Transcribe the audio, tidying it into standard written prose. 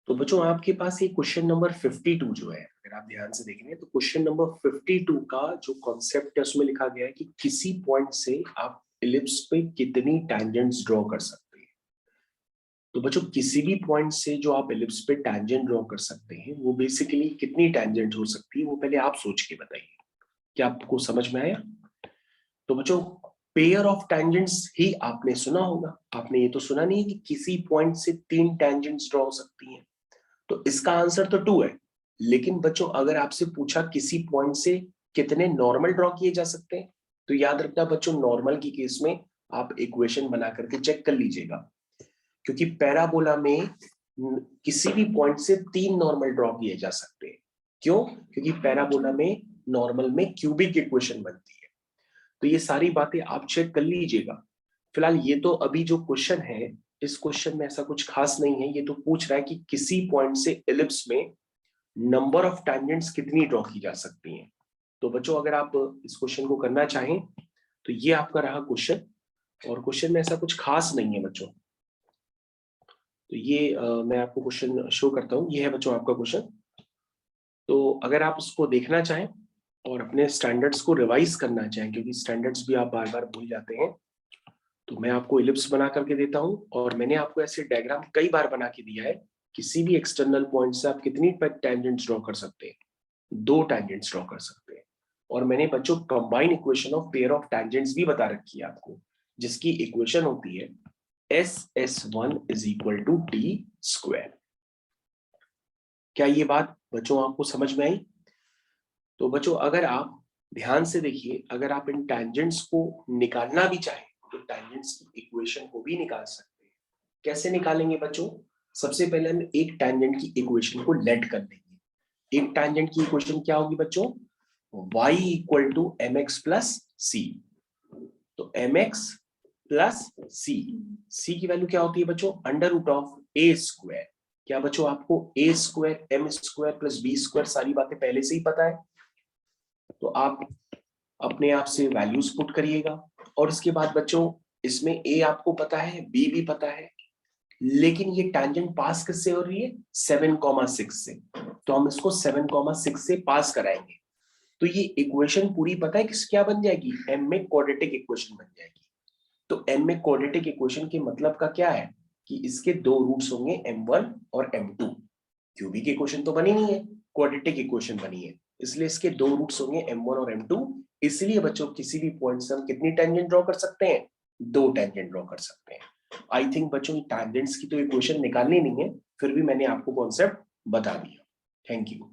तो बच्चों आपके पास ये क्वेश्चन नंबर 52 जो है, अगर आप ध्यान से देखेंगे तो क्वेश्चन नंबर 52 का जो कॉन्सेप्ट है उसमें लिखा गया है कि किसी पॉइंट से आप इलिप्स पे कितनी टैंजेंट्स ड्रॉ कर सकते हैं। तो बच्चों किसी भी पॉइंट से जो आप इलिप्स पे टैंजेंट ड्रॉ कर सकते हैं वो बेसिकली कितनी टैंजेंट हो सकती है वो पहले आप सोच के बताइए। क्या आपको समझ में आया? तो बच्चों पेयर ऑफ टैंजेंट्स ही आपने सुना होगा, आपने ये तो सुना नहीं है कि किसी पॉइंट से 3 टैंजेंट्स ड्रॉ हो सकती हैं। तो इसका आंसर तो 2 है। लेकिन बच्चों अगर आपसे पूछा किसी पॉइंट से कितने नॉर्मल ड्रॉ किए जा सकते हैं, तो याद रखना बच्चों नॉर्मल की केस में आप इक्वेशन बना करके चेक कर लीजिएगा, क्योंकि पैराबोला में किसी भी पॉइंट से 3 नॉर्मल ड्रॉ किए जा सकते हैं। क्यों? क्योंकि पैराबोला में नॉर्मल में क्यूबिक इक्वेशन बनती है। तो ये सारी बातें आप चेक कर लीजिएगा। फिलहाल ये तो अभी जो क्वेश्चन है, इस क्वेश्चन में ऐसा कुछ खास नहीं है। ये तो पूछ रहा है कि किसी पॉइंट से इलिप्स में नंबर ऑफ टैंजेंट्स कितनी ड्रॉ की जा सकती हैं। तो बच्चों अगर आप इस क्वेश्चन को करना चाहें तो ये आपका रहा क्वेश्चन, और क्वेश्चन में ऐसा कुछ खास नहीं है बच्चों। तो ये मैं आपको क्वेश्चन शो करता हूँ। ये है बच्चों आपका क्वेश्चन। तो अगर आप इसको देखना चाहें और अपने स्टैंडर्ड्स को रिवाइज करना चाहें, क्योंकि स्टैंडर्ड्स भी आप बार बार भूल जाते हैं, तो मैं आपको इलिप्स बना करके देता हूं। और मैंने आपको ऐसे डायग्राम कई बार बना के दिया है। किसी भी एक्सटर्नल पॉइंट से आप कितनी टैंजेंट्स ड्रॉ कर सकते हैं? 2 टैंजेंट्स ड्रॉ कर सकते हैं। और मैंने बच्चों combine equation of pair of tangents भी बता रखी है आपको, जिसकी इक्वेशन होती है SS1 is equal to T square. क्या ये बात बच्चों आपको समझ में आई? तो बच्चों अगर आप ध्यान से देखिए, अगर आप इन टैंजेंट्स को निकालना भी चाहें तो टैंजेंट्स की इक्वेशन को भी निकाल सकते हैं। कैसे निकालेंगे बच्चों? सबसे पहले हम एक टैंजेंट की इक्वेशन को लेट कर देंगे। एक टैंजेंट की इक्वेशन क्या होगी बच्चों? y equal to mx plus C. तो mx प्लस सी की वैल्यू क्या होती है बच्चों? Under root of A square. क्या बच्चों आपको A square M square plus B square सारी बातें पहले से ही पता है? तो आप अपने आप से वैल्यूज पुट करिएगा। और इसके बाद बच्चों इसमें ए आपको पता है, बी भी पता है, लेकिन ये टैंजेंट पास किससे हो रही है? 7,6 से। तो हम इसको 7,6 से पास कराएंगे। तो ये इक्वेशन पूरी पता है किस क्या बन जाएगी? एम में क्वाड्रेटिक इक्वेशन बन जाएगी। तो एम में क्वाड्रेटिक इक्वेशन के मतलब का क्या है कि इसके 2 रूट्स होंगे m1 और m2। क्यूबिक इक्वेशन तो बनी नहीं है, क्वाड्रेटिक इक्वेशन बनी है, इसलिए इसके 2 रूट्स होंगे m1 और m2। इसलिए बच्चों किसी भी पॉइंट से हम कितनी टेंजेंट ड्रॉ कर सकते हैं? 2 टेंजेंट ड्रॉ कर सकते हैं। आई थिंक बच्चों टैंजेंट्स की तो इक्वेशन निकालनी नहीं है, फिर भी मैंने आपको कॉन्सेप्ट बता दिया। Thank you.